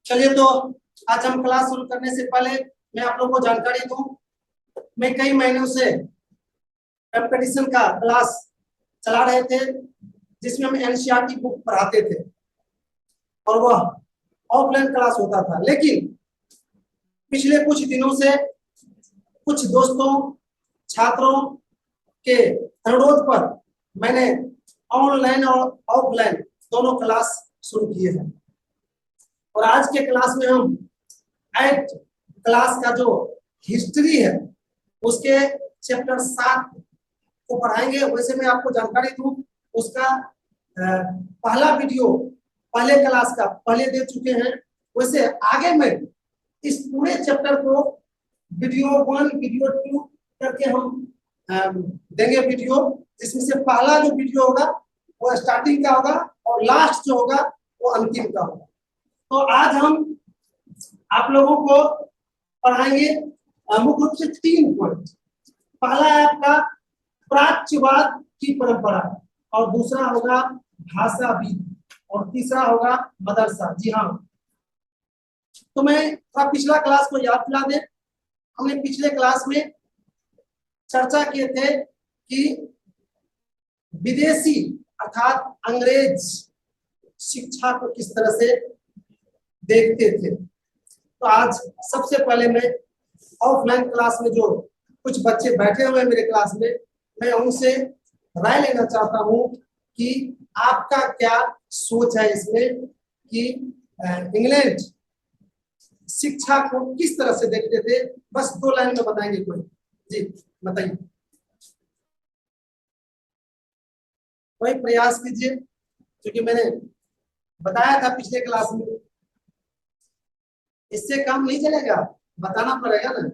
चलिए तो आज हम क्लास शुरू करने से पहले मैं आप लोगों को जानकारी दूं। मैं कई महीनों से कंपटीशन का क्लास चला रहे थे जिसमें हम एनसीईआरटी बुक पढ़ाते थे और वह ऑफलाइन क्लास होता था, लेकिन पिछले कुछ दिनों से कुछ दोस्तों छात्रों के अनुरोध पर मैंने ऑनलाइन और ऑफलाइन दोनों क्लास शुरू किए हैं। और आज के क्लास में हम 8 क्लास का जो हिस्ट्री है उसके चैप्टर 7 को पढ़ाएंगे। वैसे मैं आपको जानकारी दूं, उसका पहला वीडियो पहले क्लास का पहले दे चुके हैं। वैसे आगे में इस पूरे चैप्टर को वीडियो 1 वीडियो 2 करके हम देंगे वीडियो, जिसमें से पहला जो वीडियो होगा वो स्टार्टिंग का होगा और लास्ट जो होगा वो अंतिम का होगा। तो आज हम आप लोगों को पढ़ाएंगे मुख्य रूप से 3 पॉइंट। पहला है आपका प्राच्यवाद की परंपरा, और दूसरा होगा भाषाविद, और तीसरा होगा मदरसा। जी हाँ, तो मैं थोड़ा पिछला क्लास को याद दिला दें। हमने पिछले क्लास में चर्चा किए थे कि विदेशी अर्थात अंग्रेज शिक्षा को किस तरह से देखते थे। तो आज सबसे पहले मैं ऑफलाइन क्लास में जो कुछ बच्चे बैठे हुए हैं मेरे क्लास में, मैं उनसे राय लेना चाहता हूं कि आपका क्या सोच है इसमें कि इंग्लैंड शिक्षा को किस तरह से देखते थे। बस 2 लाइन में बताएंगे कोई। जी बताइए, कोई प्रयास कीजिए, क्योंकि मैंने बताया था पिछले क्लास में, इससे काम नहीं चलेगा, बताना पड़ेगा ना।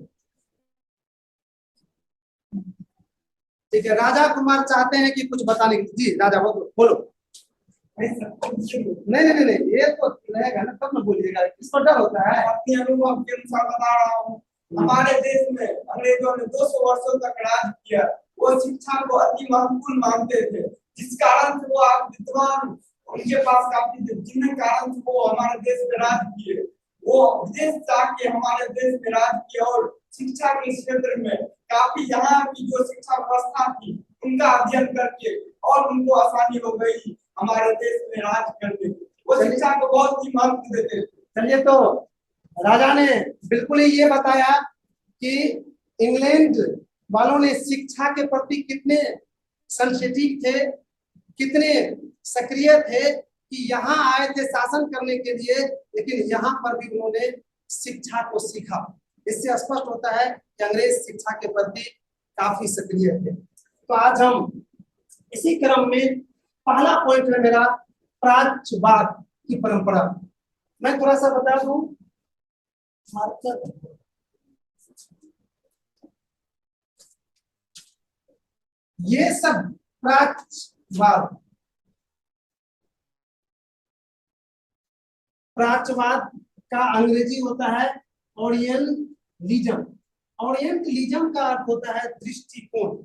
ठीक है, राजा कुमार चाहते हैं कि कुछ बताने की। जी राजा बोलो। नहीं नहीं नहीं, ये तो रहेगा ना तब ना बोलिएगा, इस पर डर होता है। अपने अनुभव के अनुसार बता रहा हूँ। हमारे देश में अंग्रेजों ने 200 वर्षों तक राज किया। वो शिक्षा को अति महत्वपूर्ण मानते थे, जिस कारण से वो आप विद्वान उनके पास काफी थे, जिन कारण से वो हमारे देश में राज किए। वो विदेश जाके हमारे देश में राज किया और शिक्षा के क्षेत्र में काफी यहाँ की जो शिक्षा व्यवस्था थी उनका अध्ययन करके और उनको आसानी हो गई हमारे देश में राज करने। वो शिक्षा को बहुत ही महत्व देते थे। चलिए, तो राजा ने बिल्कुल ही ये बताया कि इंग्लैंड वालों ने शिक्षा के प्रति कितने सेंसिटिव थे, कितने सक्रिय थे कि यहाँ आए थे शासन करने के लिए, लेकिन यहाँ पर भी उन्होंने शिक्षा को सीखा। इससे स्पष्ट होता है कि अंग्रेज शिक्षा के प्रति काफी सक्रिय थे। तो आज हम इसी क्रम में पहला पॉइंट है मेरा प्राच्यवाद की परंपरा। मैं थोड़ा सा बता दूं, ये सब प्राच्यवाद का अंग्रेजी होता है ओरियंटलिज्म। ओरियंटलिज्म का अर्थ होता है दृष्टिकोण।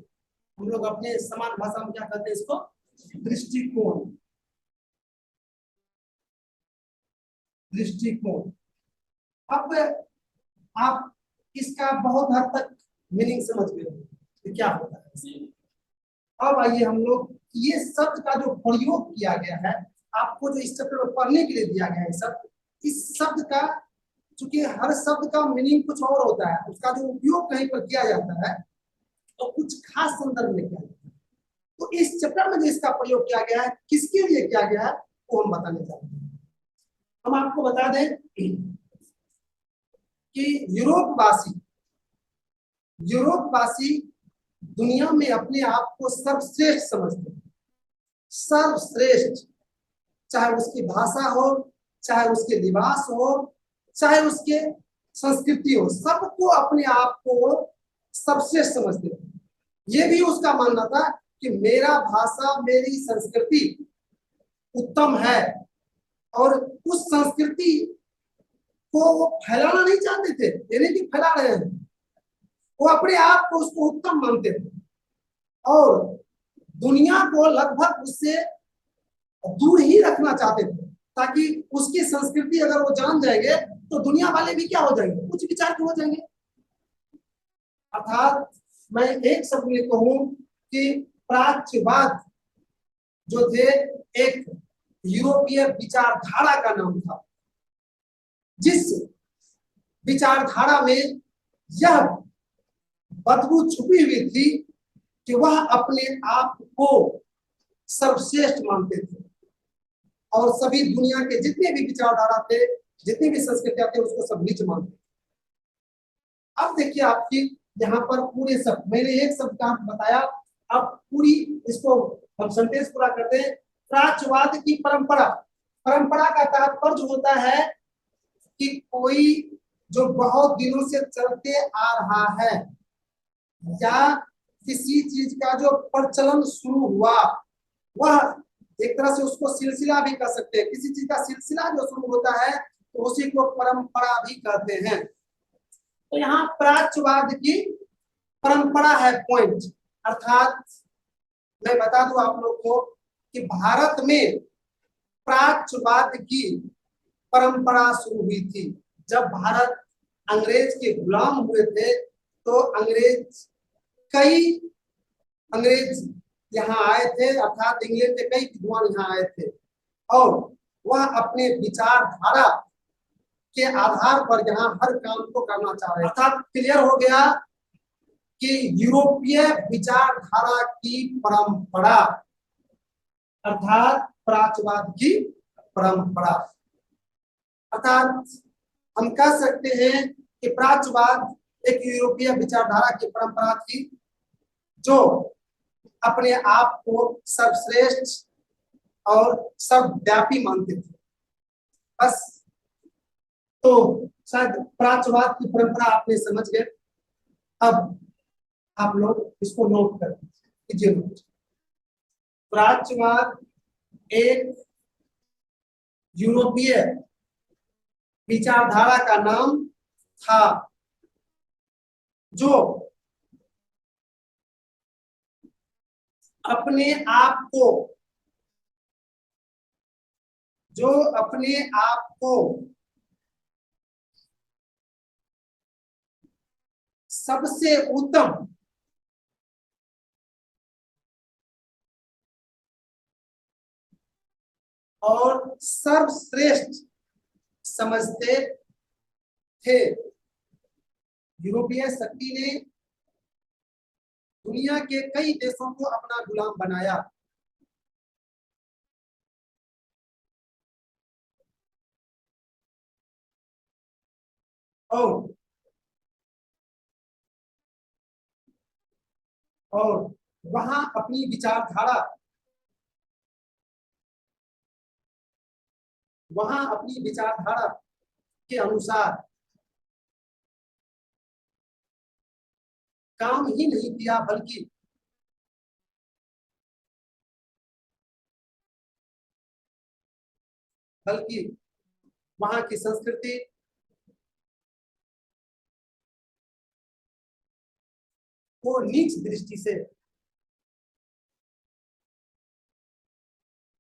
हम लोग अपने समान भाषा में क्या कहते हैं इसको? दृष्टिकोण। दृष्टिकोण। अब आप इसका बहुत हद तक मीनिंग समझ गए कि क्या होता है। अब आइए हम लोग ये शब्द का जो प्रयोग किया गया है, आपको जो इस चैप्टर में पढ़ने के लिए दिया गया है सब, इस शब्द का, चूंकि हर शब्द का मीनिंग कुछ और होता है, उसका जो उपयोग कहीं पर किया जाता है तो कुछ खास संदर्भ में किया जाता है। तो इस चैप्टर में जो इसका प्रयोग किया गया है, किसके लिए किया गया है, वो हम बताने चाहते हैं। हम आपको बता दें कि यूरोपवासी दुनिया में अपने आप को सर्वश्रेष्ठ समझते हैं। सर्वश्रेष्ठ, चाहे उसकी भाषा हो, चाहे उसके लिबास हो, चाहे उसके संस्कृति हो, सबको अपने आप को सर्वश्रेष्ठ समझते हैं। ये भी उसका मानना था कि मेरा भाषा, मेरी संस्कृति उत्तम है, और उस संस्कृति को वो फैलाना नहीं चाहते थे। ये नहीं कि फैला रहे हैं, वो अपने आप को उसको उत्तम मानते थे और दुनिया को लगभग उससे दूर ही रखना चाहते थे, ताकि उसकी संस्कृति अगर वो जान जाएंगे तो दुनिया वाले भी क्या हो जाएंगे, उच्च विचार के हो जाएंगे। अर्थात मैं एक शब्द में कहूं कि प्राच्यवाद जो थे एक यूरोपीय विचारधारा का नाम था, जिस विचारधारा में यह बदबू छुपी हुई थी कि वह अपने आप को सर्वश्रेष्ठ मानते थे और सभी दुनिया के जितने भी विचारधारा थे, जितनी भी संस्कृतियां थे, उसको सब नीच मानते थे। अब देखिए आपकी यहाँ पर पूरे शब्द, मैंने एक शब्द का बताया, अब पूरी इसको हम सेंटेंस पूरा करते हैं। प्राच्यवाद की परंपरा, परंपरा का तात्पर्य होता है कि कोई जो बहुत दिनों से चलते आ रहा है या किसी चीज का जो प्रचलन शुरू हुआ, वह एक तरह से उसको सिलसिला भी कह सकते हैं। किसी चीज का सिलसिला जो शुरू होता है तो उसी को परंपरा भी कहते हैं। तो यहाँ प्राच्यवाद की परंपरा है पॉइंट। अर्थात मैं बता दूं आप लोग को कि भारत में प्राच्यवाद की परंपरा शुरू हुई थी जब भारत अंग्रेज के गुलाम हुए थे। तो कई अंग्रेज यहाँ आए थे, अर्थात इंग्लैंड के कई विद्वान यहाँ आए थे और वह अपने विचारधारा के आधार पर यहाँ हर काम को करना चाह रहे। अर्थात क्लियर हो गया कि यूरोपीय विचारधारा की परंपरा अर्थात प्राच्यवाद की परंपरा, अर्थात हम कह सकते हैं कि प्राच्यवाद एक यूरोपीय विचारधारा की परंपरा थी जो अपने आप को सर्वश्रेष्ठ और सर्वव्यापी मानते थे। बस, तो शायद प्राच्यवाद की परंपरा आपने समझ गए। अब आप लोग इसको नोट कर लीजिए। प्राच्यवाद एक यूरोपीय विचारधारा का नाम था जो अपने आप को सबसे उत्तम और सर्वश्रेष्ठ समझते थे। यूरोपीय शक्ति ने दुनिया के कई देशों को अपना गुलाम बनाया और वहां अपनी विचारधारा के अनुसार काम ही नहीं किया, बल्कि वहां की संस्कृति को नीच दृष्टि से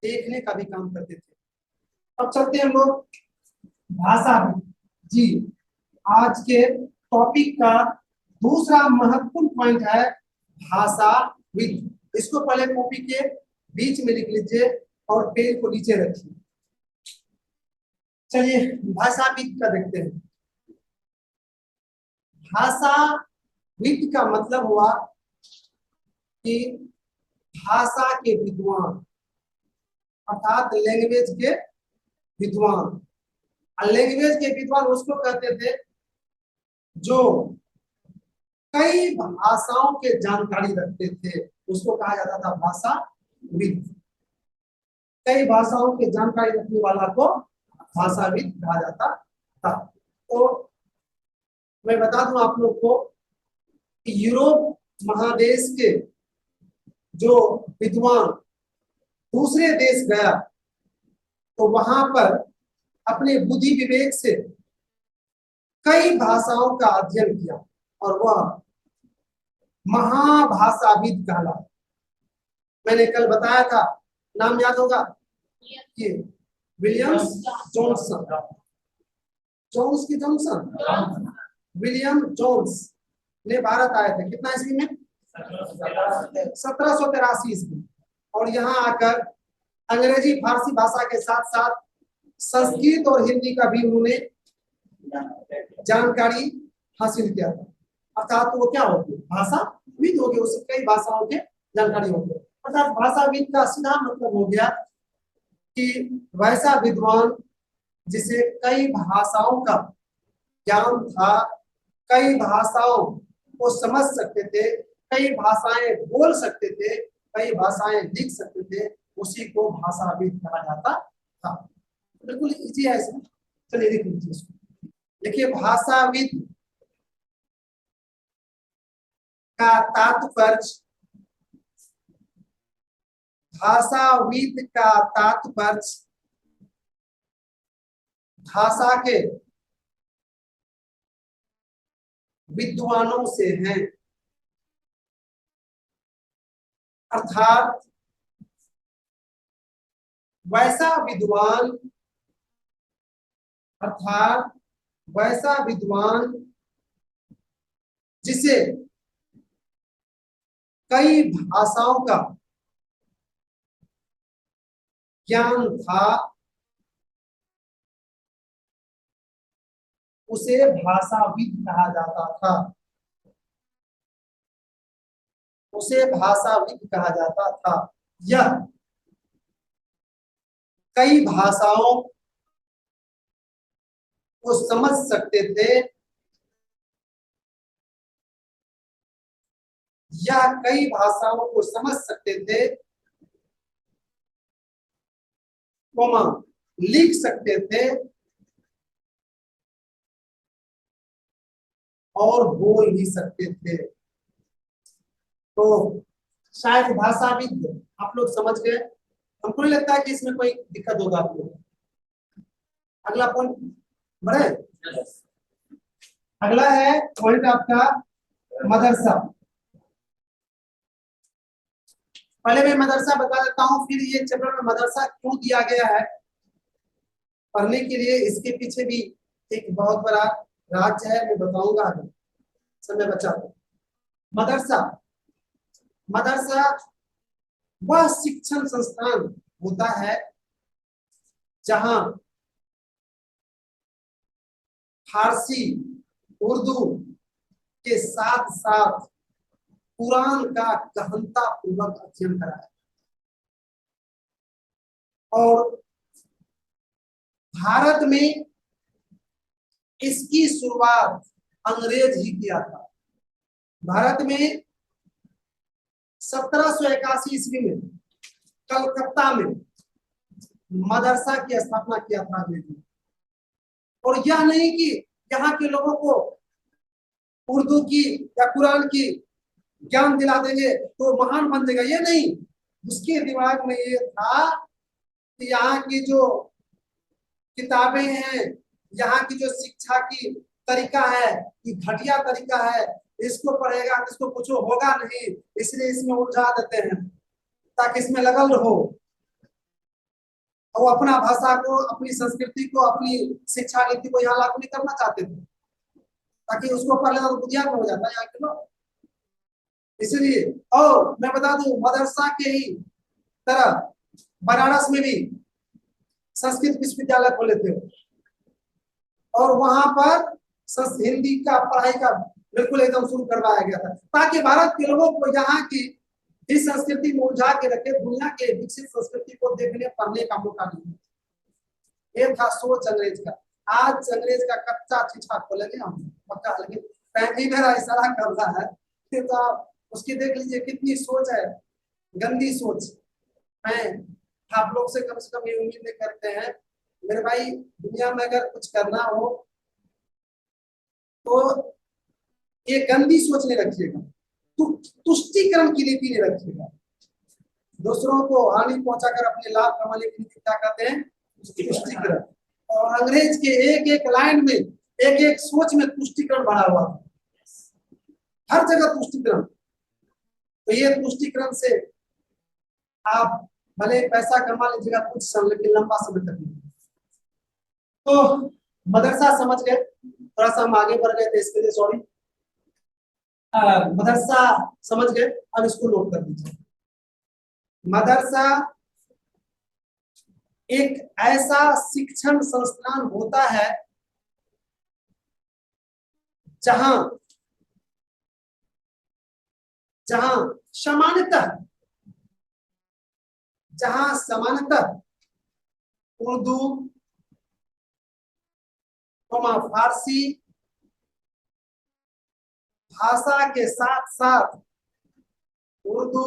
देखने का भी काम करते थे। अब चलते हैं हम लोग भाषा जी। आज के टॉपिक का दूसरा महत्वपूर्ण पॉइंट है भाषाविद। इसको पहले कॉपी के बीच में लिख लीजिए और पेन को नीचे रखिए। चलिए भाषाविद का देखते हैं। भाषाविद का मतलब हुआ कि भाषा के विद्वान, अर्थात लैंग्वेज के विद्वान। लैंग्वेज के विद्वान उसको कहते थे जो कई भाषाओं के जानकारी रखते थे, उसको कहा जाता था भाषाविद। कई भाषाओं के जानकारी रखने वाला को भाषाविद कहा जाता था। तो मैं बता दूं आप लोग को कि यूरोप महादेश के जो विद्वान दूसरे देश गया तो वहां पर अपने बुद्धि विवेक से कई भाषाओं का अध्ययन किया और वह महाभाषाविद कहलाया। मैंने कल बताया था, नाम याद होगा, ये विलियम्स जॉनसन, जोन्स की जॉनसन, विलियम जोन्स ने भारत आए थे कितना ईस्वी में? 1783 ईस्वी। और यहाँ आकर अंग्रेजी फारसी भाषा के साथ साथ संस्कृत और हिंदी का भी उन्होंने जानकारी हासिल किया था। अर्थात वो क्या होगी? भाषाविद हो गए, उससे कई भाषाओं के जानकारी हो गई। अर्थात भाषाविद का सीधा मतलब हो गया कि वैसा विद्वान जिसे कई भाषाओं का ज्ञान था, कई भाषाओं को समझ सकते थे, कई भाषाएं बोल सकते थे, कई भाषाएं लिख सकते थे, उसी को भाषाविद कहा जाता था। बिल्कुल इजी है इसमें, चलिए देख लीजिए इसको। देखिए भाषाविद का तात्पर्य, भाषाविद का तात्पर्य भाषा के विद्वानों से है। अर्थात वैसा विद्वान, अर्थात वैसा विद्वान जिसे कई भाषाओं का ज्ञान था, उसे भाषाविद कहा जाता था, उसे भाषाविद कहा जाता था। यह कई भाषाओं को समझ सकते थे, या कई भाषाओं को समझ सकते थे, लिख सकते थे और बोल भी सकते थे। तो शायद भाषाविद आप लोग समझ गए। हमको नहीं लगता है कि इसमें कोई दिक्कत होगा आप लोग। अगला पॉइंट बढ़े। अगला है पॉइंट आपका मदरसा। पहले मैं मदरसा बता देता हूँ, फिर ये चैप्टर में मदरसा क्यों दिया गया है पढ़ने के लिए, इसके पीछे भी एक बहुत बड़ा राज्य है, मैं बताऊंगा आगे, समय बचा तो। मदरसा, मदरसा वह शिक्षण संस्थान होता है जहां फारसी, उर्दू के साथ साथ कुरान का गहनता पूर्वक अध्ययन कराया। और भारत में इसकी शुरुआत अंग्रेज ही किया था। भारत में 1781 ईस्वी में कलकत्ता में मदरसा की स्थापना किया था अंग्रेजी। और यह नहीं कि यहाँ के लोगों को उर्दू की या कुरान की ज्ञान दिला देंगे तो महान बन जाएगा, ये नहीं। उसके दिमाग में ये था कि यहाँ की जो किताबें हैं, यहाँ की जो शिक्षा की तरीका है, ये घटिया तरीका है, इसको पढ़ेगा तो इसको कुछ होगा नहीं, इसलिए इसमें उलझा देते हैं ताकि इसमें लगल रहो। और अपना भाषा को, अपनी संस्कृति को, अपनी शिक्षा नीति को यहाँ लागू नहीं करना चाहते थे, ताकि उसको पहले तो बुझिया हो जाता है यहाँ के लोग, इसलिए। और मैं बता दूं, मदरसा के ही तरह बनारस में भी संस्कृत विश्वविद्यालय खोले थे और वहां पर हिंदी का पढ़ाई का बिल्कुल एकदम शुरू करवाया गया था, ताकि भारत के लोगों को यहाँ की इस संस्कृति में उलझा के रखे, दुनिया के विकसित संस्कृति को देखने पढ़ने का मौका नहीं। ये था सोच अंग्रेज का। आज अंग्रेज का कच्चा छीछा खोलेंगे हम पक्का, लेकिन पैंती मेरा इशारा कर रहा है तो उसकी देख लीजिए कितनी सोच है, गंदी सोच है। आप लोग से कम ये उम्मीद करते हैं मेरे भाई, दुनिया में अगर कुछ करना हो तो ये गंदी सोच नहीं रखिएगा, तुष्टिकरण की नीति नहीं रखिएगा। दूसरों को हानि पहुंचाकर अपने लाभ कमाने की नीति क्या कहते हैं? तुष्टिकरण। और अंग्रेज के एक एक लाइन में, एक एक सोच में तुष्टिकरण भरा हुआ था, हर जगह तुष्टिकरण। तो ये तुष्टिकरण से आप भले पैसा कमा लीजिएगा कुछ समय, लेकिन लंबा समय तक नहीं। तो मदरसा समझ गए, थोड़ा सा हम आगे बढ़ गए थे इसके लिए सॉरी। मदरसा समझ गए, अब इसको नोट कर दीजिए। मदरसा एक ऐसा शिक्षण संस्थान होता है जहां जहां समानतः उर्दू, फारसी भाषा के साथ साथ उर्दू,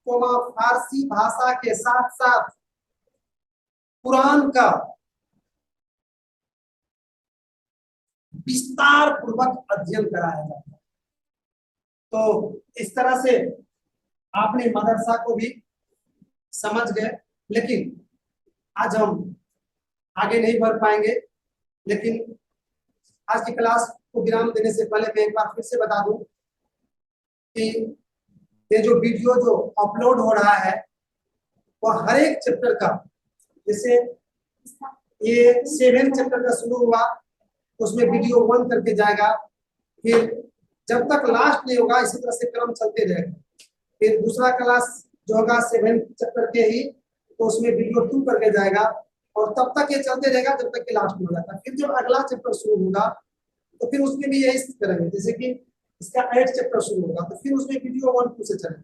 फारसी भाषा के साथ साथ कुरान का विस्तार पूर्वक अध्ययन कराया जाता है। तो इस तरह से आपने मदरसा को भी समझ गए, लेकिन आज हम आगे नहीं बढ़ पाएंगे। लेकिन आज की क्लास को विराम देने से पहले मैं एक बार फिर से बता दूं कि ये जो वीडियो जो अपलोड हो रहा है वो हर एक चैप्टर का, जैसे ये 7 चैप्टर का शुरू हुआ तो उसमें वीडियो 1 करके जाएगा, फिर जब तक लास्ट नहीं होगा इसी तरह से क्रम चलते रहेगा। फिर दूसरा क्लास जो होगा 7 चैप्टर के ही, तो उसमें वीडियो 2 करके जाएगा, और तब तक ये चलते रहेगा जब तक कि लास्ट में हो जाता है। फिर जब अगला चैप्टर शुरू होगा तो फिर उसमें भी यही करेंगे, जैसे कि इसका 8 चैप्टर शुरू होगा तो फिर उसमें वीडियो 1 2 से चलेगा,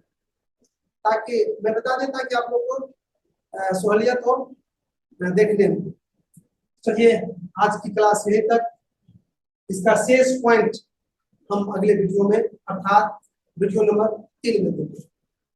ताकि मैं बता देता कि आप लोग को सहूलियत हो देखने में। चलिए आज की क्लास यहीं तक, इसका शेष पॉइंट हम अगले वीडियो में अर्थात वीडियो नंबर 3 में देंगे।